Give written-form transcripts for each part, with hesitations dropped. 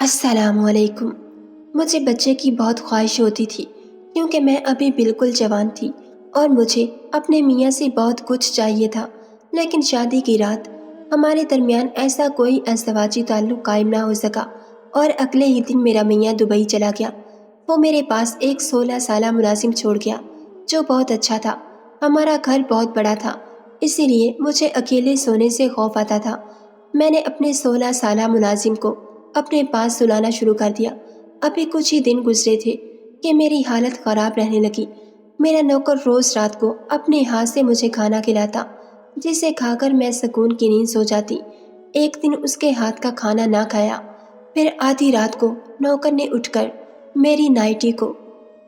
السلام علیکم۔ مجھے بچے کی بہت خواہش ہوتی تھی کیونکہ میں ابھی بالکل جوان تھی اور مجھے اپنے میاں سے بہت کچھ چاہیے تھا، لیکن شادی کی رات ہمارے درمیان ایسا کوئی ازدواجی تعلق قائم نہ ہو سکا اور اگلے ہی دن میرا میاں دبئی چلا گیا۔ وہ میرے پاس ایک 16 سالہ ملازم چھوڑ گیا جو بہت اچھا تھا۔ ہمارا گھر بہت بڑا تھا، اسی لیے مجھے اکیلے سونے سے خوف آتا تھا۔ میں نے اپنے 16 سالہ ملازم کو اپنے پاس سلانا شروع کر دیا۔ ابھی کچھ ہی دن گزرے تھے کہ میری حالت خراب رہنے لگی۔ میرا نوکر روز رات کو اپنے ہاتھ سے مجھے کھانا کھلاتا جسے کھا کر میں سکون کی نیند سو جاتی۔ ایک دن اس کے ہاتھ کا کھانا نہ کھایا، پھر آدھی رات کو نوکر نے اٹھ کر میری نائٹی کو،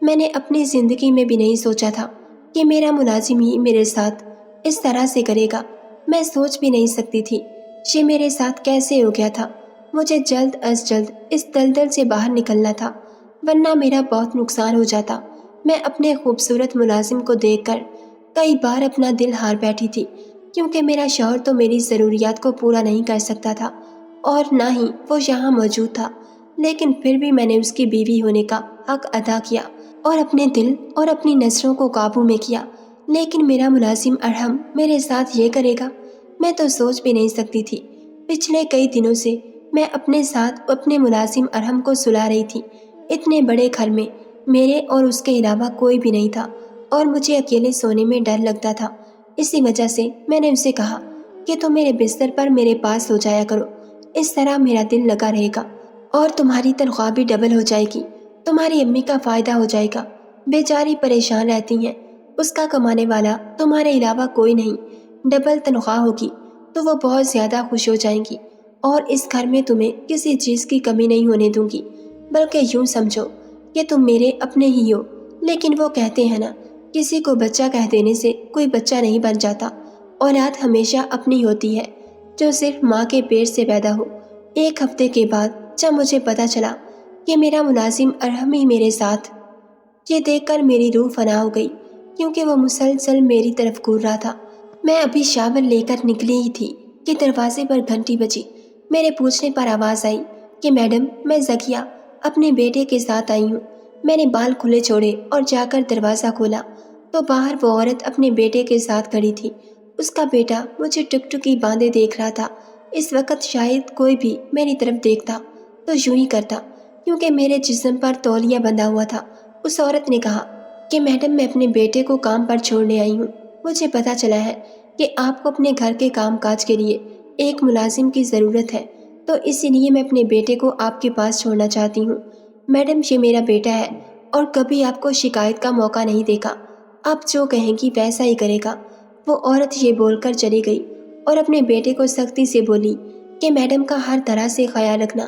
میں نے اپنی زندگی میں بھی نہیں سوچا تھا کہ میرا ملازم ہی میرے ساتھ اس طرح سے کرے گا۔ میں سوچ بھی نہیں سکتی تھی یہ میرے ساتھ کیسے ہو گیا تھا۔ مجھے جلد از جلد اس دلدل سے باہر نکلنا تھا ورنہ میرا بہت نقصان ہو جاتا۔ میں اپنے خوبصورت ملازم کو دیکھ کر کئی بار اپنا دل ہار بیٹھی تھی کیونکہ میرا شوہر تو میری ضروریات کو پورا نہیں کر سکتا تھا اور نہ ہی وہ یہاں موجود تھا، لیکن پھر بھی میں نے اس کی بیوی ہونے کا حق ادا کیا اور اپنے دل اور اپنی نظروں کو قابو میں کیا۔ لیکن میرا ملازم ارحم میرے ساتھ یہ کرے گا، میں تو سوچ بھی نہیں سکتی تھی۔ پچھلے کئی دنوں سے میں اپنے ساتھ اپنے ملازم ارحم کو سلا رہی تھی۔ اتنے بڑے گھر میں میرے اور اس کے علاوہ کوئی بھی نہیں تھا اور مجھے اکیلے سونے میں ڈر لگتا تھا۔ اسی وجہ سے میں نے اسے کہا کہ تم میرے بستر پر میرے پاس سو جایا کرو، اس طرح میرا دل لگا رہے گا اور تمہاری تنخواہ بھی ڈبل ہو جائے گی، تمہاری امی کا فائدہ ہو جائے گا۔ بیچاری پریشان رہتی ہیں، اس کا کمانے والا تمہارے علاوہ کوئی نہیں، ڈبل تنخواہ ہوگی تو وہ بہت زیادہ خوش ہو جائیں گی اور اس گھر میں تمہیں کسی چیز کی کمی نہیں ہونے دوں گی، بلکہ یوں سمجھو کہ تم میرے اپنے ہی ہو۔ لیکن وہ کہتے ہیں نا، کسی کو بچہ کہہ دینے سے کوئی بچہ نہیں بن جاتا، اولاد ہمیشہ اپنی ہوتی ہے جو صرف ماں کے پیٹ سے پیدا ہو۔ ایک ہفتے کے بعد جب مجھے پتا چلا کہ میرا ملازم ارحم ہی میرے ساتھ، یہ دیکھ کر میری روح فنا ہو گئی کیونکہ وہ مسلسل میری طرف گھور رہا تھا۔ میں ابھی شاور لے کر نکلی ہی تھی کہ دروازے پر گھنٹی بجی۔ میرے پوچھنے پر آواز آئی کہ میڈم، میں زکیہ اپنے بیٹے کے ساتھ آئی ہوں۔ میں نے بال کھلے چھوڑے اور جا کر دروازہ کھولا تو باہر وہ عورت اپنے بیٹے کے ساتھ کھڑی تھی۔ اس کا بیٹا مجھے ٹکٹکی باندھے دیکھ رہا تھا۔ اس وقت شاید کوئی بھی میری طرف دیکھتا تو یوں ہی کرتا کیونکہ میرے جسم پر تولیہ بندھا ہوا تھا۔ اس عورت نے کہا کہ میڈم، میں اپنے بیٹے کو کام پر چھوڑنے آئی ہوں۔ مجھے پتا چلا ہے کہ آپ کو اپنے گھر کے کام کاج کے لیے ایک ملازم کی ضرورت ہے، تو اسی لیے میں اپنے بیٹے کو آپ کے پاس چھوڑنا چاہتی ہوں۔ میڈم، یہ میرا بیٹا ہے اور کبھی آپ کو شکایت کا موقع نہیں دے گا، آپ جو کہیں گی ویسا ہی کرے گا۔ وہ عورت یہ بول کر چلی گئی اور اپنے بیٹے کو سختی سے بولی کہ میڈم کا ہر طرح سے خیال رکھنا،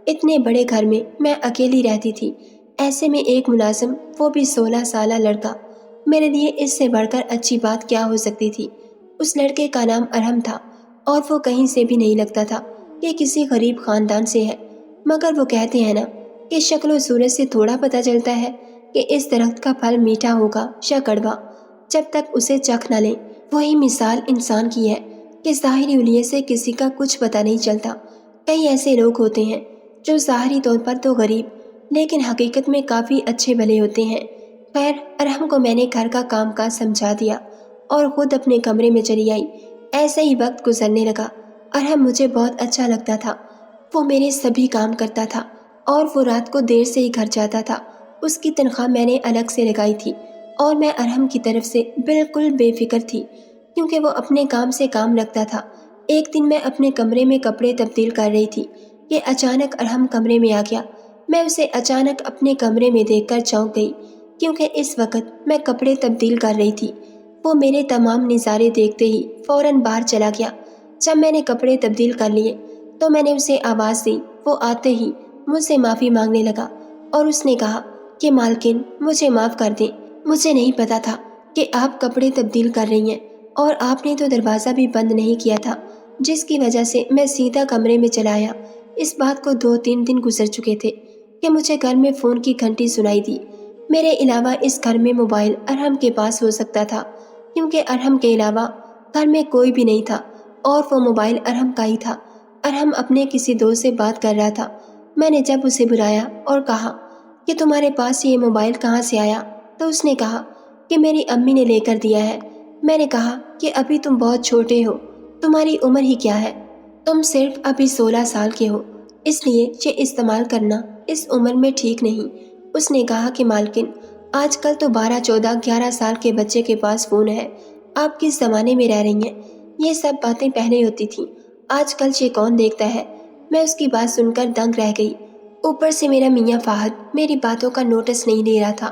اتنے بڑے گھر میں میں اکیلی رہتی تھی، ایسے میں ایک ملازم، وہ بھی 16 سالہ لڑکا، میرے لیے اس سے بڑھ کر اچھی بات کیا ہو سکتی تھی۔ اس لڑکے کا نام ارحم تھا اور وہ کہیں سے بھی نہیں لگتا تھا کہ کسی غریب خاندان سے ہے، مگر وہ کہتے ہیں نا کہ شکل و صورت سے تھوڑا پتہ چلتا ہے کہ اس درخت کا پھل میٹھا ہوگا یا کڑوا جب تک اسے چکھ نہ لیں۔ وہی مثال انسان کی ہے کہ ظاہری حلیے سے کسی کا کچھ پتہ نہیں چلتا۔ کئی ایسے لوگ ہوتے ہیں جو ظاہری طور پر تو غریب لیکن حقیقت میں کافی اچھے بھلے ہوتے ہیں۔ خیر، ارحم کو میں نے گھر کا کام کاج سمجھا دیا اور خود اپنے کمرے میں چلی آئی۔ ایسے ہی وقت گزرنے لگا۔ ارحم مجھے بہت اچھا لگتا تھا، وہ میرے سبھی کام کرتا تھا اور وہ رات کو دیر سے ہی گھر جاتا تھا۔ اس کی تنخواہ میں نے الگ سے لگائی تھی اور میں ارحم کی طرف سے بالکل بے فکر تھی کیونکہ وہ اپنے کام سے کام رکھتا تھا۔ ایک دن میں اپنے کمرے میں کپڑے تبدیل کر رہی تھی کہ اچانک ارحم کمرے میں آ گیا۔ میں اسے اچانک اپنے کمرے میں دیکھ کر چونک گئی کیونکہ اس وقت میں کپڑے تبدیل کر رہی تھی۔ وہ میرے تمام نظارے دیکھتے ہی فوراً باہر چلا گیا۔ جب میں نے کپڑے تبدیل کر لیے تو میں نے اسے آواز دی۔ وہ آتے ہی مجھ سے معافی مانگنے لگا اور اس نے کہا کہ مالکن، مجھے معاف کر دیں، مجھے نہیں پتا تھا کہ آپ کپڑے تبدیل کر رہی ہیں اور آپ نے تو دروازہ بھی بند نہیں کیا تھا، جس کی وجہ سے میں سیدھا کمرے میں چلا آیا۔ اس بات کو 2-3 دن گزر چکے تھے کہ مجھے گھر میں فون کی گھنٹی سنائی دی۔ میرے علاوہ اس گھر میں موبائل ارحم کے پاس ہو سکتا تھا کیونکہ ارحم کے علاوہ گھر میں کوئی بھی نہیں تھا اور وہ موبائل ارحم کا ہی تھا۔ ارحم اپنے کسی دوست سے بات کر رہا تھا میں نے جب اسے بلایا اور کہا کہ تمہارے پاس یہ موبائل کہاں سے آیا تو اس نے کہا کہ میری امی نے لے کر دیا ہے۔ میں نے کہا کہ ابھی تم بہت چھوٹے ہو، تمہاری عمر ہی کیا ہے، تم صرف ابھی 16 سال کے ہو، اس لیے یہ استعمال کرنا اس عمر میں ٹھیک نہیں۔ اس نے کہا کہ مالکن، آج کل تو 12، 14، 11 سال کے بچے کے پاس فون ہے، آپ کس زمانے میں رہ رہی ہیں؟ یہ سب باتیں پہلے ہوتی تھیں، آج کل یہ کون دیکھتا ہے؟ میں اس کی بات سن کر دنگ رہ گئی۔ اوپر سے میرا میاں فہد میری باتوں کا نوٹس نہیں لے رہا تھا۔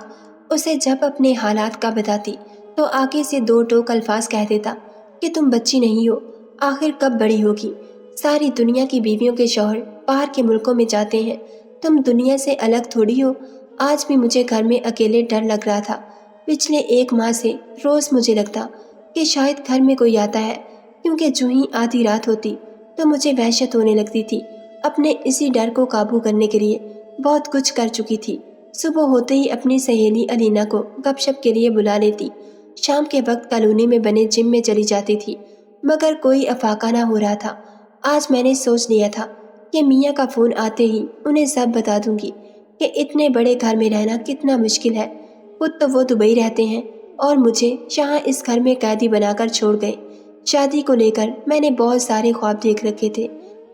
اسے جب اپنے حالات کا بتاتی تو آگے سے 2 ٹوک الفاظ کہہ دیتا کہ تم بچی نہیں ہو، آخر کب بڑی ہوگی؟ ساری دنیا کی بیویوں کے شوہر باہر کے ملکوں میں جاتے ہیں، تم دنیا سے الگ تھوڑی ہو۔ آج بھی مجھے گھر میں اکیلے ڈر لگ رہا تھا۔ پچھلے 1 ماہ سے روز مجھے لگتا کہ شاید گھر میں کوئی آتا ہے، کیونکہ جو ہی آدھی رات ہوتی تو مجھے وحشت ہونے لگتی تھی۔ اپنے اسی ڈر کو قابو کرنے کے لیے بہت کچھ کر چکی تھی۔ صبح ہوتے ہی اپنی سہیلی الینا کو گپ شپ کے لیے بلا لیتی، شام کے وقت کالونی میں بنے جم میں چلی جاتی تھی، مگر کوئی افاقہ نہ ہو رہا تھا۔ آج میں نے سوچ لیا تھا کہ میاں کا فون آتے ہی انہیں سب بتا دوں گی کہ اتنے بڑے گھر میں رہنا کتنا مشکل ہے۔ خود تو وہ دبئی رہتے ہیں اور مجھے یہاں اس گھر میں قیدی بنا کر چھوڑ گئے۔ شادی کو لے کر میں نے بہت سارے خواب دیکھ رکھے تھے۔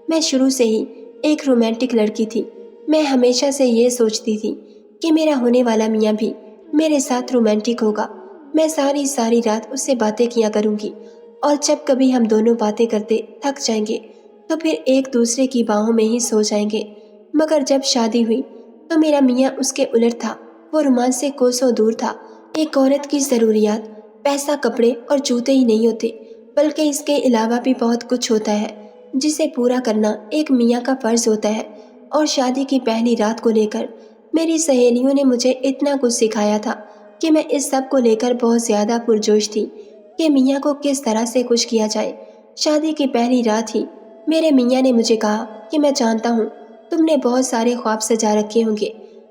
میں شروع سے ہی ایک رومانٹک لڑکی تھی۔ میں ہمیشہ سے یہ سوچتی تھی کہ میرا ہونے والا میاں بھی میرے ساتھ رومانٹک ہوگا۔ میں ساری رات اس سے باتیں کیا کروں گی، اور جب کبھی ہم دونوں باتیں کرتے تھک جائیں گے تو پھر ایک دوسرے کی باہوں میں ہی سو جائیں گے۔ مگر جب شادی ہوئی تو میرا میاں اس کے الٹ تھا۔ وہ رومانس سے کوسوں دور تھا۔ ایک عورت کی ضروریات پیسہ، کپڑے اور جوتے ہی نہیں ہوتے، بلکہ اس کے علاوہ بھی بہت کچھ ہوتا ہے جسے پورا کرنا ایک میاں کا فرض ہوتا ہے۔ اور شادی کی پہلی رات کو لے کر میری سہیلیوں نے مجھے اتنا کچھ سکھایا تھا کہ میں اس سب کو لے کر بہت زیادہ پرجوش تھی کہ میاں کو کس طرح سے خوش کیا جائے۔ شادی کی پہلی رات ہی میرے میاں نے مجھے کہا کہ میں جانتا ہوں تم نے بہت سارے خواب سجا رکھے ہوں گے،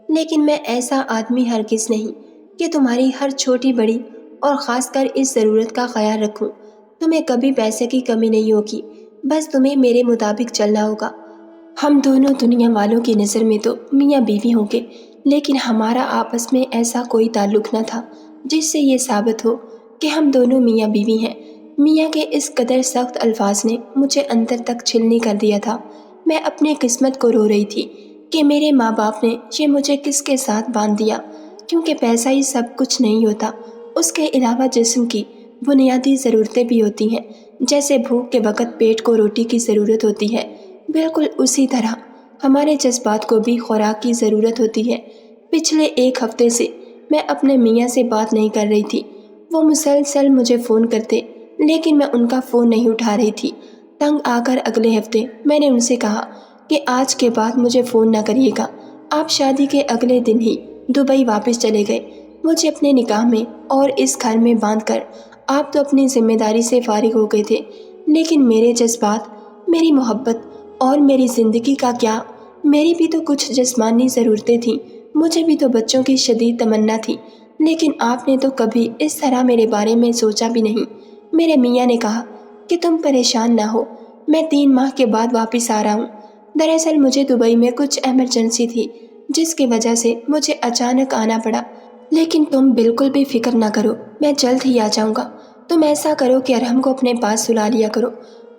لیکن میں ایسا آدمی ہرگز نہیں کہ تمہاری ہر چھوٹی بڑی اور خاص کر اس ضرورت کا خیال رکھوں۔ تمہیں کبھی پیسے کی کمی نہیں ہوگی، بس تمہیں میرے مطابق چلنا ہوگا۔ ہم دونوں دنیا والوں کی نظر میں تو میاں بیوی ہوں گے، لیکن ہمارا آپس میں ایسا کوئی تعلق نہ تھا جس سے یہ ثابت ہو کہ ہم دونوں میاں بیوی ہیں۔ میاں کے اس قدر سخت الفاظ نے مجھے اندر تک چھلنی کر دیا تھا۔ میں اپنے قسمت کو رو رہی تھی کہ میرے ماں باپ نے یہ مجھے کس کے ساتھ باندھ دیا، کیونکہ پیسہ ہی سب کچھ نہیں ہوتا، اس کے علاوہ جسم کی بنیادی ضرورتیں بھی ہوتی ہیں۔ جیسے بھوک کے وقت پیٹ کو روٹی کی ضرورت ہوتی ہے، بالکل اسی طرح ہمارے جذبات کو بھی خوراک کی ضرورت ہوتی ہے۔ پچھلے 1 ہفتے سے میں اپنے میاں سے بات نہیں کر رہی تھی۔ وہ مسلسل مجھے فون کرتے، لیکن میں ان کا فون نہیں اٹھا رہی تھی۔ تنگ آ کر اگلے ہفتے میں نے ان سے کہا کہ آج کے بعد مجھے فون نہ کریے گا۔ آپ شادی کے اگلے دن ہی دبئی واپس چلے گئے، مجھے اپنے نکاح میں اور اس گھر میں باندھ کر۔ آپ تو اپنی ذمہ داری سے فارغ ہو گئے تھے، لیکن میرے جذبات، میری محبت اور میری زندگی کا کیا؟ میری بھی تو کچھ جسمانی ضرورتیں تھیں، مجھے بھی تو بچوں کی شدید تمنا تھی، لیکن آپ نے تو کبھی اس طرح میرے بارے میں سوچا بھی نہیں۔ میرے میاں نے کہا کہ تم پریشان نہ ہو، میں 3 ماہ کے بعد واپس آ رہا ہوں۔ دراصل مجھے دبئی میں کچھ ایمرجنسی تھی جس کی وجہ سے مجھے اچانک آنا پڑا، لیکن تم بالکل بھی فکر نہ کرو، میں جلد ہی آ جاؤں گا۔ تم ایسا کرو کہ ارحم کو اپنے پاس سلا لیا کرو،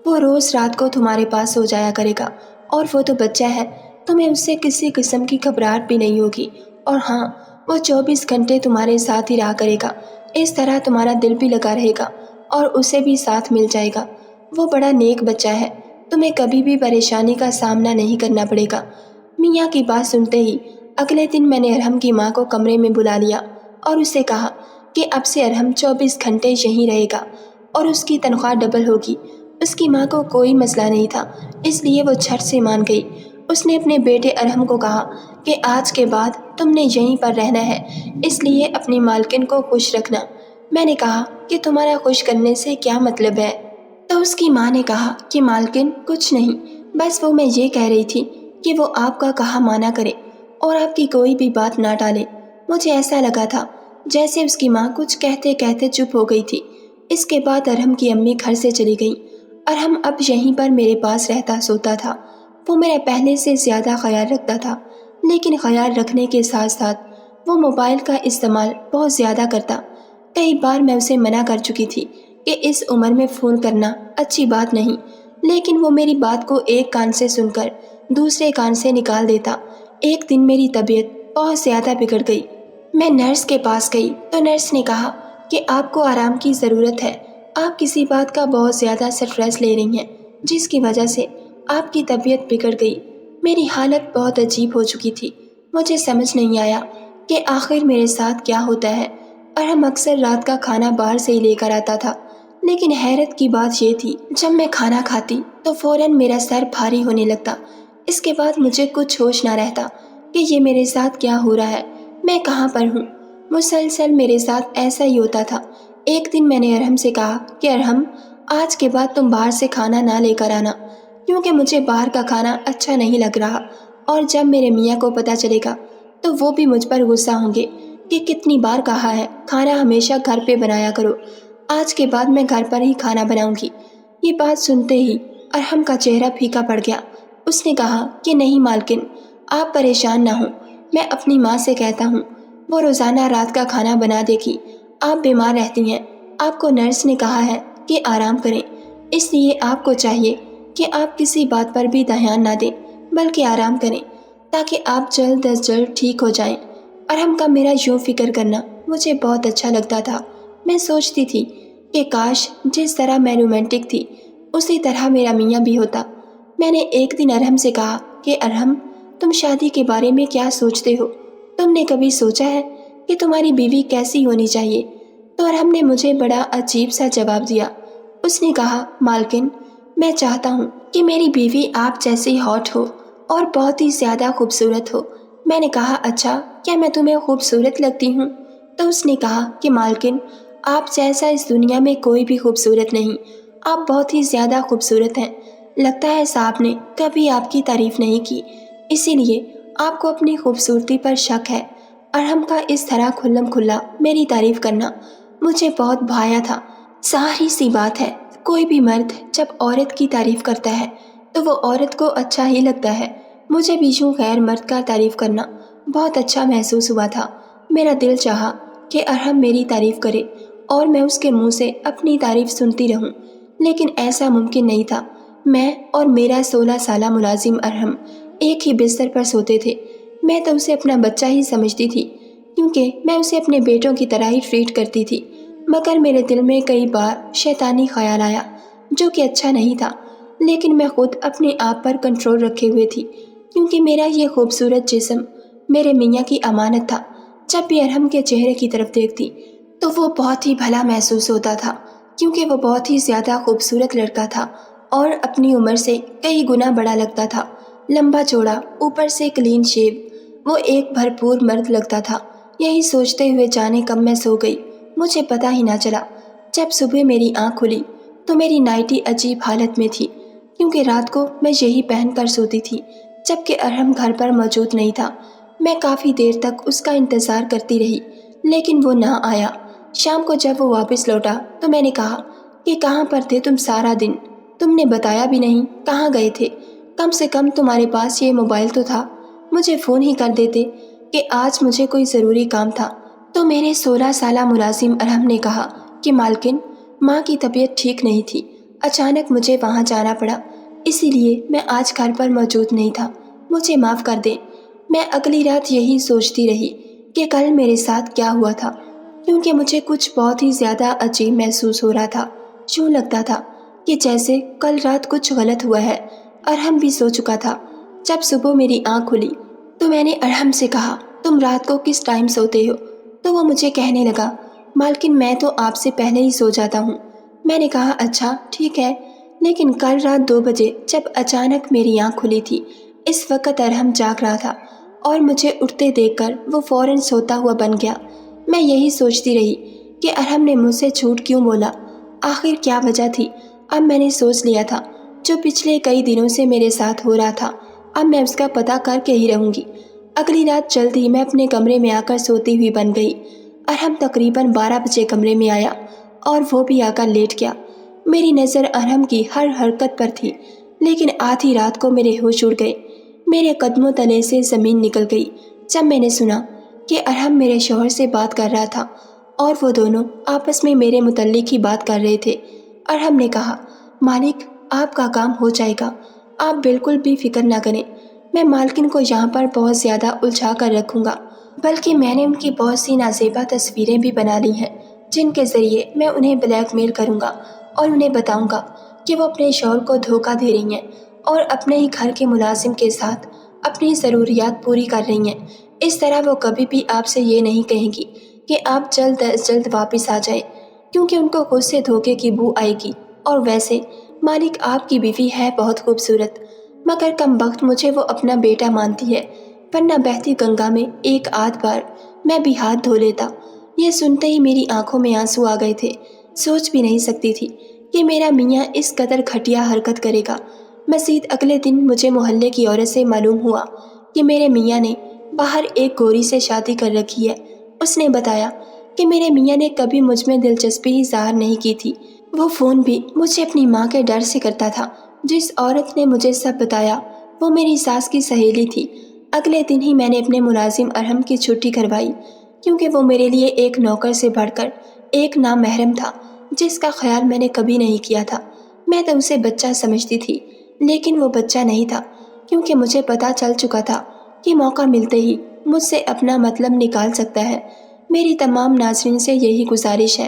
وہ روز رات کو تمہارے پاس سو جایا کرے گا، اور وہ تو بچہ ہے، تمہیں اس سے کسی قسم کی گھبراہٹ بھی نہیں ہوگی۔ اور ہاں، وہ 24 گھنٹے تمہارے ساتھ ہی رہا کرے گا، اس طرح تمہارا دل بھی لگا رہے گا اور اسے بھی ساتھ مل جائے گا۔ وہ بڑا نیک بچہ ہے، تمہیں کبھی بھی پریشانی کا سامنا نہیں کرنا پڑے گا۔ میاں کی بات سنتے ہی اگلے دن میں نے ارحم کی ماں کو کمرے میں بلا لیا اور اسے کہا کہ اب سے ارحم 24 گھنٹے یہیں رہے گا اور اس کی تنخواہ ڈبل ہوگی۔ اس کی ماں کو کوئی مسئلہ نہیں تھا، اس لیے وہ جھٹ سے مان گئی۔ اس نے اپنے بیٹے ارحم کو کہا کہ آج کے بعد تم نے یہیں پر رہنا ہے، اس لیے اپنی مالکن کو خوش رکھنا۔ میں نے کہا کہ تمہارا خوش کرنے سے کیا مطلب ہے؟ تو اس کی ماں نے کہا کہ مالکن کچھ نہیں، بس میں یہ کہہ رہی تھی کہ وہ آپ کا کہا مانا کرے اور آپ کی کوئی بھی بات نہ ٹالے۔ مجھے ایسا لگا تھا جیسے اس کی ماں کچھ کہتے کہتے چپ ہو گئی تھی۔ اس کے بعد ارحم کی امی گھر سے چلی گئیں۔ ارحم اب یہیں پر میرے پاس رہتا سوتا تھا۔ وہ میرا پہلے سے زیادہ خیال رکھتا تھا، لیکن خیال رکھنے کے ساتھ ساتھ وہ موبائل کا استعمال بہت زیادہ کرتا۔ کئی بار میں اسے منع کر چکی تھی کہ اس عمر میں فون کرنا اچھی بات نہیں، لیکن وہ میری بات کو ایک کان سے سن کر دوسرے کان سے نکال دیتا۔ ایک دن میری طبیعت بہت زیادہ بگڑ گئی۔ میں نرس کے پاس گئی تو نرس نے کہا کہ آپ کو آرام کی ضرورت ہے، آپ کسی بات کا بہت زیادہ سٹریس لے رہی ہیں جس کی وجہ سے آپ کی طبیعت بگڑ گئی۔ میری حالت بہت عجیب ہو چکی تھی، مجھے سمجھ نہیں آیا کہ آخر میرے ساتھ کیا ہوتا ہے۔ ارحم اکثر رات کا کھانا باہر سے ہی لے کر آتا تھا، لیکن حیرت کی بات یہ تھی جب میں کھانا کھاتی تو فوراً میرا سر بھاری ہونے لگتا۔ اس کے بعد مجھے کچھ ہوش نہ رہتا کہ یہ میرے ساتھ کیا ہو رہا ہے، میں کہاں پر ہوں۔ مسلسل میرے ساتھ ایسا ہی ہوتا تھا۔ ایک دن میں نے ارحم سے کہا کہ ارحم، آج کے بعد تم باہر سے کھانا نہ لے کر آنا، کیونکہ مجھے باہر کا کھانا اچھا نہیں لگ رہا، اور جب میرے میاں کو پتہ چلے گا تو وہ بھی مجھ پر غصہ ہوں گے کہ کتنی بار کہا ہے کھانا ہمیشہ گھر پہ بنایا کرو۔ آج کے بعد میں گھر پر ہی کھانا بناؤں گی۔ یہ بات سنتے ہی ارحم کا چہرہ پھیکا پڑ گیا۔ اس نے کہا کہ نہیں مالکن، آپ پریشان نہ ہوں، میں اپنی ماں سے کہتا ہوں، وہ روزانہ رات کا کھانا بنا دے گی۔ آپ بیمار رہتی ہیں، آپ کو نرس نے کہا ہے کہ آرام کریں، اس لیے آپ کو چاہیے کہ آپ کسی بات پر بھی دھیان نہ دیں بلکہ آرام کریں تاکہ آپ جلد از جلد ٹھیک ہو جائیں۔ ارحم کا میرا یوں فکر کرنا مجھے بہت اچھا لگتا تھا۔ میں سوچتی تھی کہ کاش جس طرح میں رومانٹک تھی اسی طرح میرا میاں بھی ہوتا۔ میں نے ایک دن ارحم سے کہا کہ ارحم، تم شادی کے بارے میں کیا سوچتے ہو؟ تم نے کبھی سوچا ہے کہ تمہاری بیوی کیسی ہونی چاہیے؟ تو ارحم نے مجھے بڑا عجیب سا جواب دیا۔ اس نے کہا، مالکن، میں چاہتا ہوں کہ میری بیوی آپ جیسی ہاٹ ہو اور بہت ہی زیادہ خوبصورت ہو۔ میں نے کہا، اچھا، کیا میں تمہیں خوبصورت لگتی ہوں؟ تو اس نے کہا کہ مالکن، آپ جیسا اس دنیا میں کوئی بھی خوبصورت نہیں، آپ بہت ہی زیادہ خوبصورت ہیں۔ لگتا ہے صاحب نے کبھی آپ کی تعریف نہیں کی، اسی لیے آپ کو اپنی خوبصورتی پر شک ہے۔ ارحم کا اس طرح کھلم کھلا میری تعریف کرنا مجھے بہت بھایا تھا۔ ظاہری سی بات ہے، کوئی بھی مرد جب عورت کی تعریف کرتا ہے تو وہ عورت کو اچھا ہی لگتا ہے۔ مجھے بھی یوں غیر مرد کا تعریف کرنا بہت اچھا محسوس ہوا تھا۔ میرا دل چاہا کہ ارحم میری تعریف کرے اور میں اس کے منہ سے اپنی تعریف سنتی رہوں، لیکن ایسا ممکن نہیں تھا۔ میں اور میرا 16 سالہ ملازم ارحم ایک ہی بستر پر سوتے تھے۔ میں تو اسے اپنا بچہ ہی سمجھتی تھی، کیونکہ میں اسے اپنے بیٹوں کی طرح ہی ٹریٹ کرتی تھی۔ مگر میرے دل میں کئی بار شیطانی خیال آیا جو کہ اچھا نہیں تھا، لیکن میں خود اپنے آپ پر کنٹرول رکھے ہوئے تھی، کیونکہ میرا یہ خوبصورت جسم میرے میاں کی امانت تھا۔ جب بھی ارحم کے چہرے کی طرف دیکھتی تو وہ بہت ہی بھلا محسوس ہوتا تھا، کیونکہ وہ بہت ہی زیادہ خوبصورت لڑکا تھا اور اپنی عمر سے کئی گنا بڑا لگتا تھا۔ لمبا چوڑا، اوپر سے کلین شیو، وہ ایک بھرپور مرد لگتا تھا۔ یہی سوچتے ہوئے جانے کب میں سو گئی، مجھے پتہ ہی نہ چلا۔ جب صبح میری آنکھ کھلی تو میری نائٹی عجیب حالت میں تھی، کیونکہ رات کو میں یہی پہن کر سوتی تھی جبکہ ارحم گھر پر موجود نہیں تھا۔ میں کافی دیر تک اس کا انتظار کرتی رہی، لیکن وہ نہ آیا۔ شام کو جب وہ واپس لوٹا تو میں نے کہا کہ کہاں پر تھے تم سارا دن؟ تم نے بتایا بھی نہیں کہاں گئے تھے۔ کم سے کم تمہارے پاس یہ موبائل تو تھا، مجھے فون ہی کر دیتے کہ آج مجھے کوئی ضروری کام تھا۔ تو میرے 16 سالہ ملازم ارحم نے کہا کہ مالکن، ماں کی طبیعت ٹھیک نہیں تھی، اچانک مجھے وہاں جانا پڑا، اسی لیے میں آج گھر پر موجود نہیں تھا، مجھے معاف کر دیں۔ میں اگلی رات یہی سوچتی رہی کہ کل میرے ساتھ کیا ہوا تھا، کیونکہ مجھے کچھ بہت ہی زیادہ عجیب محسوس ہو رہا تھا۔ یوں لگتا تھا کہ جیسے کل رات کچھ غلط ہوا ہے۔ ارحم بھی سو چکا تھا۔ جب صبح میری آنکھ کھلی تو میں نے ارحم سے کہا، تم رات کو کس ٹائم سوتے ہو؟ تو وہ مجھے کہنے لگا، مالکن، میں تو آپ سے پہلے ہی سو جاتا ہوں۔ میں نے کہا، اچھا ٹھیک ہے، لیکن کل رات 2 بجے جب اچانک میری آنکھ کھلی تھی، اس وقت ارحم جاگ رہا تھا اور مجھے اٹھتے دیکھ کر وہ فوراً سوتا ہوا بن گیا۔ میں یہی سوچتی رہی کہ ارحم نے مجھ سے جھوٹ کیوں بولا، آخر کیا وجہ تھی۔ اب میں نے سوچ لیا تھا جو پچھلے کئی دنوں سے میرے ساتھ ہو رہا تھا، اب میں اس کا پتہ کر کے ہی رہوں گی۔ اگلی رات جلد ہی میں اپنے کمرے میں آ کر سوتی ہوئی بن گئی۔ ارحم تقریباً 12 بجے کمرے میں آیا اور وہ بھی آ کر لیٹ گیا۔ میری نظر ارحم کی ہر حرکت پر تھی۔ لیکن آدھی رات کو میرے ہوش اڑ گئے، میرے قدموں تلے سے زمین نکل گئی جب میں نے سنا کہ ارحم میرے شوہر سے بات کر رہا تھا اور وہ دونوں آپس میں میرے متعلق ہی بات کر رہے تھے۔ ارحم نے کہا، مالک آپ کا کام ہو جائے گا، آپ بالکل بھی فکر نہ کریں، میں مالکن کو یہاں پر بہت زیادہ الجھا کر رکھوں گا، بلکہ میں نے ان کی بہت سی نازیبا تصویریں بھی بنا لی ہیں جن کے ذریعے میں انہیں بلیک میل کروں گا اور انہیں بتاؤں گا کہ وہ اپنے شوہر کو دھوکہ دے رہی ہیں اور اپنے ہی گھر کے ملازم کے ساتھ اپنی ضروریات پوری کر رہی ہیں۔ اس طرح وہ کبھی بھی آپ سے یہ نہیں کہیں گی کہ آپ جلد از جلد واپس آ جائیں، کیونکہ ان کو خود سے دھوکے کی بو آئے گی۔ اور ویسے مالک آپ کی بیوی ہے بہت خوبصورت، مگر کم وقت مجھے وہ اپنا بیٹا مانتی ہے، ورنہ بہتی گنگا میں ایک آدھ بار میں بھی ہاتھ دھو لیتا۔ یہ سنتے ہی میری آنکھوں میں آنسو آ گئے تھے، سوچ بھی نہیں سکتی تھی کہ میرا میاں اس قدر گھٹیا حرکت کرے گا۔ مزید اگلے دن مجھے محلے کی عورت سے معلوم ہوا کہ میرے میاں نے باہر ایک گوری سے شادی کر رکھی ہے۔ اس نے بتایا کہ میرے میاں نے کبھی مجھ میں دلچسپی ہی ظاہر نہیں کی تھی، وہ فون بھی مجھے اپنی ماں کے ڈر سے کرتا تھا۔ جس عورت نے مجھے سب بتایا وہ میری ساس کی سہیلی تھی۔ اگلے دن ہی میں نے اپنے ملازم ارحم کی چھٹی کروائی، کیونکہ وہ میرے لیے ایک نوکر سے بڑھ کر ایک نامحرم تھا جس کا خیال میں نے کبھی نہیں کیا تھا۔ میں تو اسے بچہ سمجھتی تھی، لیکن وہ بچہ نہیں تھا، کیونکہ مجھے پتا چل چکا تھا کہ موقع ملتے ہی مجھ سے اپنا مطلب نکال سکتا ہے۔ میری تمام ناظرین سے یہی گزارش ہے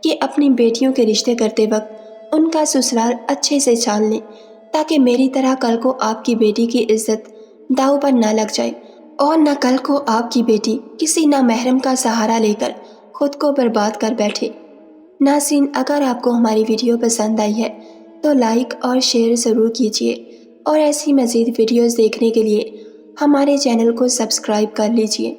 کہ اپنی بیٹیوں کے رشتے کرتے وقت ان کا سسرال اچھے سے چھان لیں، تاکہ میری طرح کل کو آپ کی بیٹی کی عزت داؤ پر نہ لگ جائے، اور نہ کل کو آپ کی بیٹی کسی نامحرم کا سہارا لے کر خود کو برباد کر بیٹھے۔ ناظرین، اگر آپ کو ہماری ویڈیو پسند آئی ہے تو لائک اور شیئر ضرور کیجیے، اور ایسی مزید ویڈیوز دیکھنے کے لیے ہمارے چینل کو سبسکرائب کر لیجیے۔